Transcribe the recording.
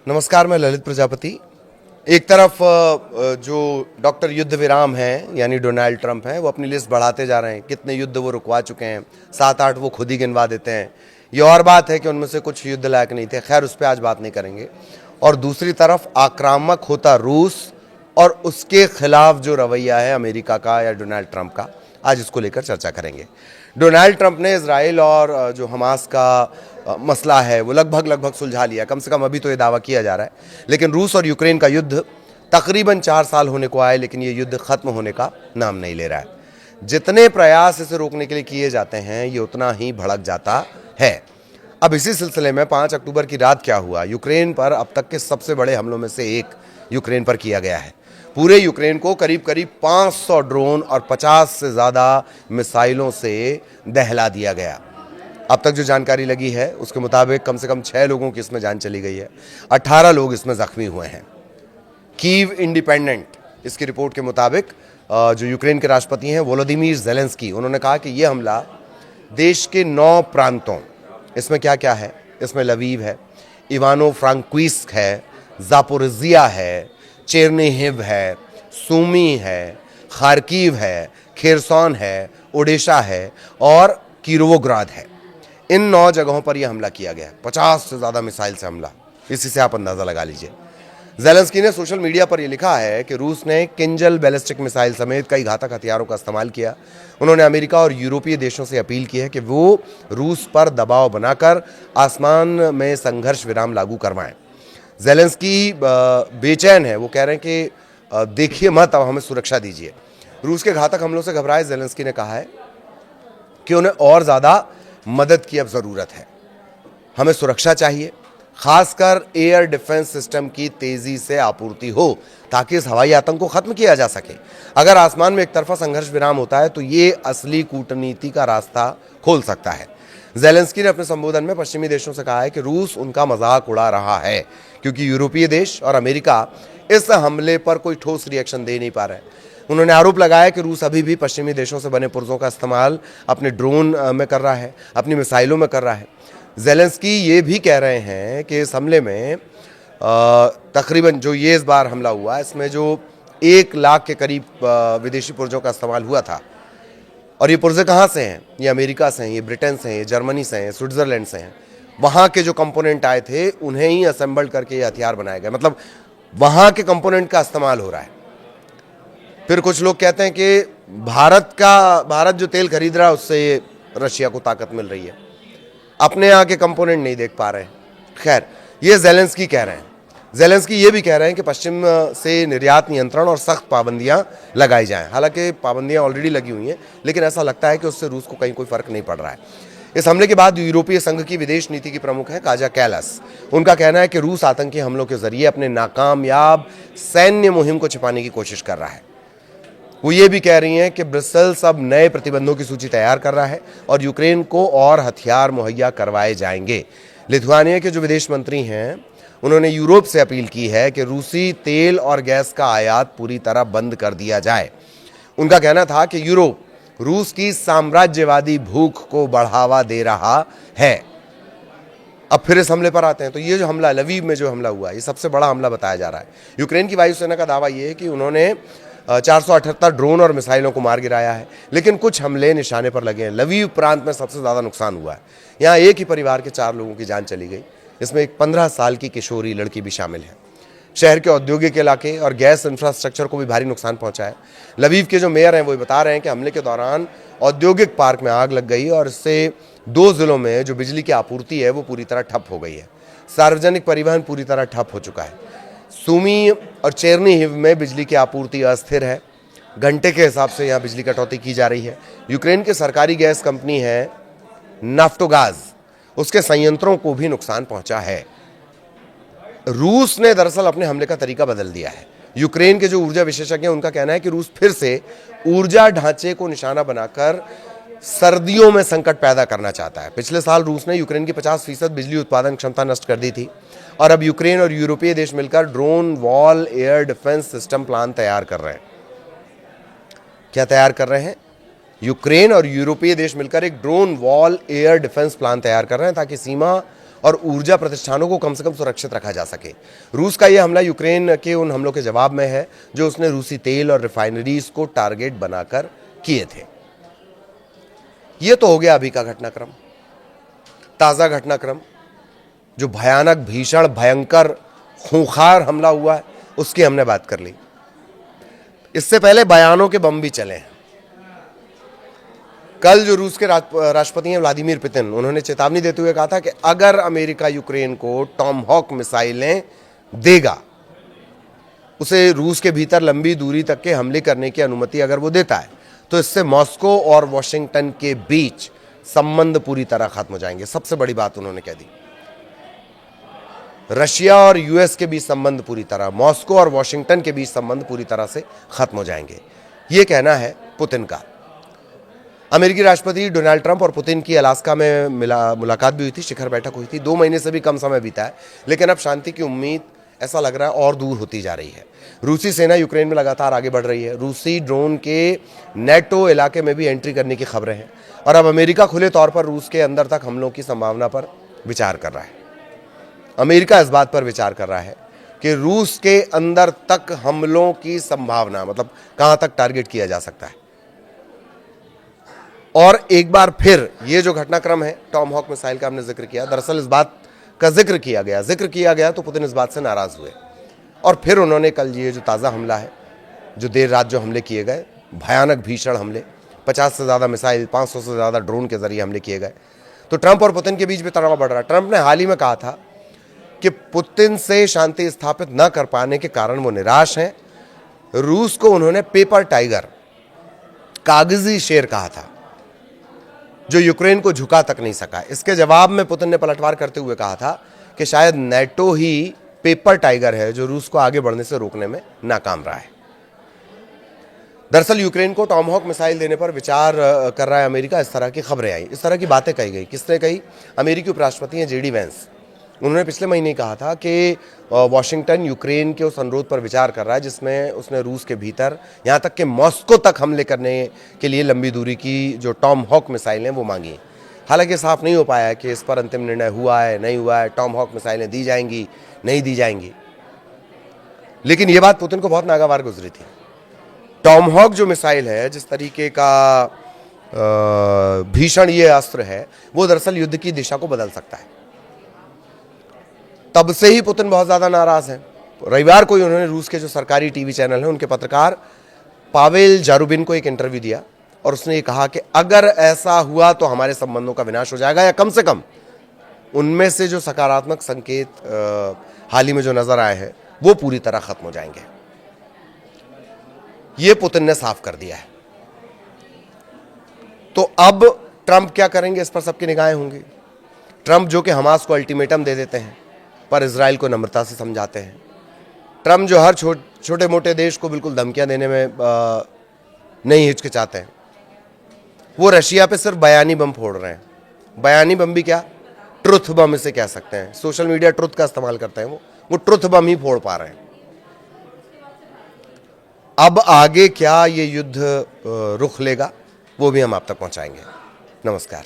नमस्कार, मैं ललित प्रजापति। एक तरफ जो डॉक्टर युद्ध विराम हैं यानी डोनाल्ड ट्रंप हैं, वो अपनी लिस्ट बढ़ाते जा रहे हैं। कितने युद्ध वो रुकवा चुके हैं, 7-8 वो खुद ही गिनवा देते हैं। ये और बात है कि उनमें से कुछ युद्ध लायक नहीं थे, खैर उस पर आज बात नहीं करेंगे। और दूसरी तरफ आक्रामक होता रूस और उसके खिलाफ जो रवैया है अमेरिका का या डोनाल्ड ट्रंप का, आज इसको लेकर चर्चा करेंगे। डोनाल्ड ट्रंप ने इजराइल और जो हमास का मसला है वो लगभग सुलझा लिया, कम से कम अभी तो ये दावा किया जा रहा है। लेकिन रूस और यूक्रेन का युद्ध तकरीबन 4 साल होने को आए, लेकिन ये युद्ध खत्म होने का नाम नहीं ले रहा है। जितने प्रयास इसे रोकने के लिए किए जाते हैं, ये उतना ही भड़क जाता है। अब इसी सिलसिले में 5 अक्टूबर की रात क्या हुआ, यूक्रेन पर अब तक के सबसे बड़े हमलों में से एक यूक्रेन पर किया गया है। पूरे यूक्रेन को करीब 500 ड्रोन और 50 से ज़्यादा मिसाइलों से दहला दिया गया। अब तक जो जानकारी लगी है उसके मुताबिक कम से कम 6 लोगों की इसमें जान चली गई है, 18 लोग इसमें जख्मी हुए हैं। कीव इंडिपेंडेंट इसकी रिपोर्ट के मुताबिक जो यूक्रेन के राष्ट्रपति हैं वोलोदिमीर ज़ेलेंस्की, उन्होंने कहा कि यह हमला देश के 9 प्रांतों, इसमें क्या क्या है, इसमें लवीव है, इवानो फ्रांक्विस्क है, जापोरिजिया है, चेरनिहिव है, सूमी है, खार्किव है, खेरसॉन है, ओडेशा है और किरोवोग्राद है। इन 9 जगहों पर यह हमला किया गया, 50 से ज़्यादा मिसाइल से हमला। इसी से आप अंदाज़ा लगा लीजिए। ज़ेलेंस्की ने सोशल मीडिया पर यह लिखा है कि रूस ने किंजल बैलिस्टिक मिसाइल समेत कई घातक हथियारों का इस्तेमाल किया। उन्होंने अमेरिका और यूरोपीय देशों से अपील की है कि वो रूस पर दबाव बनाकर आसमान में संघर्ष विराम लागू करवाएं। ज़ेलेंस्की बेचैन है, वो कह रहे हैं कि देखिए मत, अब हमें सुरक्षा दीजिए। रूस के घातक हमलों से घबराए ज़ेलेंस्की ने कहा है कि उन्हें और ज़्यादा मदद की अब ज़रूरत है, हमें सुरक्षा चाहिए, खासकर एयर डिफेंस सिस्टम की तेज़ी से आपूर्ति हो ताकि इस हवाई आतंक को ख़त्म किया जा सके। अगर आसमान में एक तरफा संघर्ष विराम होता है तो ये असली कूटनीति का रास्ता खोल सकता है। ज़ेलेंस्की ने अपने संबोधन में पश्चिमी देशों से कहा है कि रूस उनका मजाक उड़ा रहा है, क्योंकि यूरोपीय देश और अमेरिका इस हमले पर कोई ठोस रिएक्शन दे नहीं पा रहे हैं। उन्होंने आरोप लगाया कि रूस अभी भी पश्चिमी देशों से बने पुर्जों का इस्तेमाल अपने ड्रोन में कर रहा है, अपनी मिसाइलों में कर रहा है। ज़ेलेंस्की ये भी कह रहे हैं कि इस हमले में तकरीबन जो ये इस बार हमला हुआ, इसमें जो 1 लाख के करीब विदेशी पुर्जों का इस्तेमाल हुआ था। और ये पुर्जे कहाँ से हैं? ये अमेरिका से हैं, ये ब्रिटेन से हैं, ये जर्मनी से हैं, स्विट्ज़रलैंड से हैं। वहाँ के जो कंपोनेंट आए थे उन्हें ही असेंबल करके ये हथियार बनाए गए, मतलब वहाँ के कंपोनेंट का इस्तेमाल हो रहा है। फिर कुछ लोग कहते हैं कि भारत जो तेल खरीद रहा है उससे रशिया को ताकत मिल रही है, अपने यहाँ के कंपोनेंट नहीं देख पा रहे हैं। खैर, ये ज़ेलेंस्की कह रहे हैं। ज़ेलेंस्की ये भी कह रहे हैं कि पश्चिम से निर्यात नियंत्रण और सख्त पाबंदियां लगाई जाएं। हालांकि पाबंदियां ऑलरेडी लगी हुई हैं, लेकिन ऐसा लगता है कि उससे रूस को कहीं कोई फर्क नहीं पड़ रहा है। इस हमले के बाद यूरोपीय संघ की विदेश नीति की प्रमुख है काजा कैलास। उनका कहना है कि रूस आतंकी हमलों के जरिए अपने नाकामयाब सैन्य मुहिम को छिपाने की कोशिश कर रहा है। वो ये भी कह रही हैं कि ब्रसेल्स अब नए प्रतिबंधों की सूची तैयार कर रहा है और यूक्रेन को और हथियार मुहैया करवाए जाएंगे। लिथुआनिया के जो विदेश मंत्री हैं, उन्होंने यूरोप से अपील की है कि रूसी तेल और गैस का आयात पूरी तरह बंद कर दिया जाए। उनका कहना था कि यूरोप रूस की साम्राज्यवादी भूख को बढ़ावा दे रहा है। अब फिर इस हमले पर आते हैं। तो ये जो हमला, लवीव में जो हमला हुआ, ये सबसे बड़ा हमला बताया जा रहा है। यूक्रेन की वायुसेना का दावा ये है कि उन्होंने 478 ड्रोन और मिसाइलों को मार गिराया है, लेकिन कुछ हमले निशाने पर लगे हैं। लवीव प्रांत में सबसे ज़्यादा नुकसान हुआ है। यहाँ एक ही परिवार के 4 लोगों की जान चली गई, इसमें एक 15 साल की किशोरी लड़की भी शामिल है। शहर के औद्योगिक इलाके और गैस इंफ्रास्ट्रक्चर को भी भारी नुकसान पहुंचा है। लवीव के जो मेयर हैं वो बता रहे हैं कि हमले के दौरान औद्योगिक पार्क में आग लग गई और इससे 2 जिलों में जो बिजली की आपूर्ति है वो पूरी तरह ठप हो गई है। सार्वजनिक परिवहन पूरी तरह ठप हो चुका है। सूमी और चेरनिहिव में बिजली की आपूर्ति अस्थिर है। घंटे के हिसाब से यहाँ बिजली कटौती की जा रही है। यूक्रेन की सरकारी गैस कंपनी है नाफ्टोगाज, उसके संयंत्रों को भी नुकसान पहुंचा है। रूस ने दरअसल अपने हमले का तरीका बदल दिया है। यूक्रेन के जो ऊर्जा विशेषज्ञ हैं उनका कहना है कि रूस फिर से ऊर्जा ढांचे को निशाना बनाकर सर्दियों में संकट पैदा करना चाहता है। पिछले साल रूस ने यूक्रेन की 50% बिजली उत्पादन क्षमता नष्ट कर दी थी और अब यूक्रेन और यूरोपीय देश मिलकर drone wall air defence system plan तैयार कर रहे हैं। क्या तैयार कर रहे हैं? यूक्रेन और यूरोपीय देश मिलकर एक drone wall air defence plan तैयार कर रहे हैं ताकि सीमा और ऊर्जा प्रतिष्ठानों को कम से कम सुरक्षित रखा जा सके। रूस का यह हमला यूक्रेन के उन हमलों के जवाब में है जो उसने रूसी तेल और रिफाइनरीज को टारगेट बनाकर किए थे। यह तो हो गया अभी का घटनाक्रम, ताजा घटनाक्रम। जो भयानक, भीषण, भयंकर, खूंखार हमला हुआ है उसकी हमने बात कर ली। इससे पहले बयानों के बम भी चले हैं। कल जो रूस के राष्ट्रपति हैं व्लादिमीर पुतिन, उन्होंने चेतावनी देते हुए कहा था कि अगर अमेरिका यूक्रेन को टॉमहॉक मिसाइलें देगा, उसे रूस के भीतर लंबी दूरी तक के हमले करने की अनुमति अगर वो देता है, तो इससे मॉस्को और वॉशिंगटन के बीच संबंध पूरी तरह खत्म हो जाएंगे। सबसे बड़ी बात उन्होंने कह दी। रशिया और यूएस के बीच संबंध पूरी तरह, मॉस्को और वॉशिंगटन के बीच संबंध पूरी तरह से खत्म हो जाएंगे, ये कहना है पुतिन का। अमेरिकी राष्ट्रपति डोनाल्ड ट्रंप और पुतिन की अलास्का में मुलाकात भी हुई थी, शिखर बैठक हुई थी। 2 महीने से भी कम समय बीता है, लेकिन अब शांति की उम्मीद ऐसा लग रहा है और दूर होती जा रही है। रूसी सेना यूक्रेन में लगातार आगे बढ़ रही है। रूसी ड्रोन के नेटो इलाके में भी एंट्री करने की खबरें हैं और अब अमेरिका खुले तौर पर रूस के अंदर तक हमलों की संभावना पर विचार कर रहा है। अमेरिका इस बात पर विचार कर रहा है कि रूस के अंदर तक हमलों की संभावना, मतलब कहां तक टारगेट किया जा सकता है। और एक बार फिर ये जो घटनाक्रम है टॉमहॉक मिसाइल का हमने जिक्र किया, दरअसल इस बात का जिक्र किया गया तो पुतिन इस बात से नाराज हुए और फिर उन्होंने कल ये जो ताज़ा हमला है, जो देर रात जो हमले किए गए, भयानक भीषण हमले, 50 से ज़्यादा मिसाइल, 500 से ज़्यादा ड्रोन के जरिए हमले किए गए, तो ट्रंप और पुतिन के बीच भी तनाव बढ़ रहा है। ट्रंप ने हाल ही में कहा था कि पुतिन से शांति स्थापित न कर पाने के कारण वो निराश हैं। रूस को उन्होंने पेपर टाइगर, कागजी शेर कहा था, जो यूक्रेन को झुका तक नहीं सका। इसके जवाब में पुतिन ने पलटवार करते हुए कहा था कि शायद नेटो ही पेपर टाइगर है जो रूस को आगे बढ़ने से रोकने में नाकाम रहा है। दरअसल यूक्रेन को टॉमहॉक मिसाइल देने पर विचार कर रहा है अमेरिका, इस तरह की खबरें आई, इस तरह की बातें कही गई। किसने कही? अमेरिकी उपराष्ट्रपति हैं जेडी वेंस। उन्होंने पिछले महीने कहा था कि वॉशिंगटन यूक्रेन के उस अनुरोध पर विचार कर रहा है जिसमें उसने रूस के भीतर यहाँ तक कि मॉस्को तक हमले करने के लिए लंबी दूरी की जो टॉमहॉक मिसाइलें वो मांगी। हालांकि साफ नहीं हो पाया है कि इस पर अंतिम निर्णय हुआ है नहीं हुआ है, टॉमहॉक मिसाइलें दी जाएंगी नहीं दी जाएंगी, लेकिन ये बात पुतिन को बहुत नागवार गुजरी थी। टॉमहॉक जो मिसाइल है, जिस तरीके का भीषण ये अस्त्र है, वो दरअसल युद्ध की दिशा को बदल सकता है। तब से ही पुतिन बहुत ज्यादा नाराज हैं। रविवार को ही उन्होंने रूस के जो सरकारी टीवी चैनल है उनके पत्रकार पावेल जारुबिन को एक इंटरव्यू दिया और उसने ये कहा कि अगर ऐसा हुआ तो हमारे संबंधों का विनाश हो जाएगा, या कम से कम उनमें से जो सकारात्मक संकेत हाल ही में जो नजर आए हैं वो पूरी तरह खत्म हो जाएंगे। ये पुतिन ने साफ कर दिया है। तो अब ट्रंप क्या करेंगे, इस पर सबकी निगाहें होंगी। ट्रंप जो कि हमास को अल्टीमेटम दे देते हैं पर इजराइल को नम्रता से समझाते हैं। ट्रंप जो हर छोटे मोटे देश को बिल्कुल धमकियां देने में नहीं हिचकिचाते हैं। वो रशिया पे सिर्फ बयानी बम फोड़ रहे हैं। बयानी बम भी क्या, ट्रुथ बम इसे कह सकते हैं। सोशल मीडिया ट्रुथ का इस्तेमाल करते हैं, वो ट्रुथ बम ही फोड़ पा रहे हैं। अब आगे क्या ये युद्ध रुख लेगा वो भी हम आप तक पहुंचाएंगे। नमस्कार।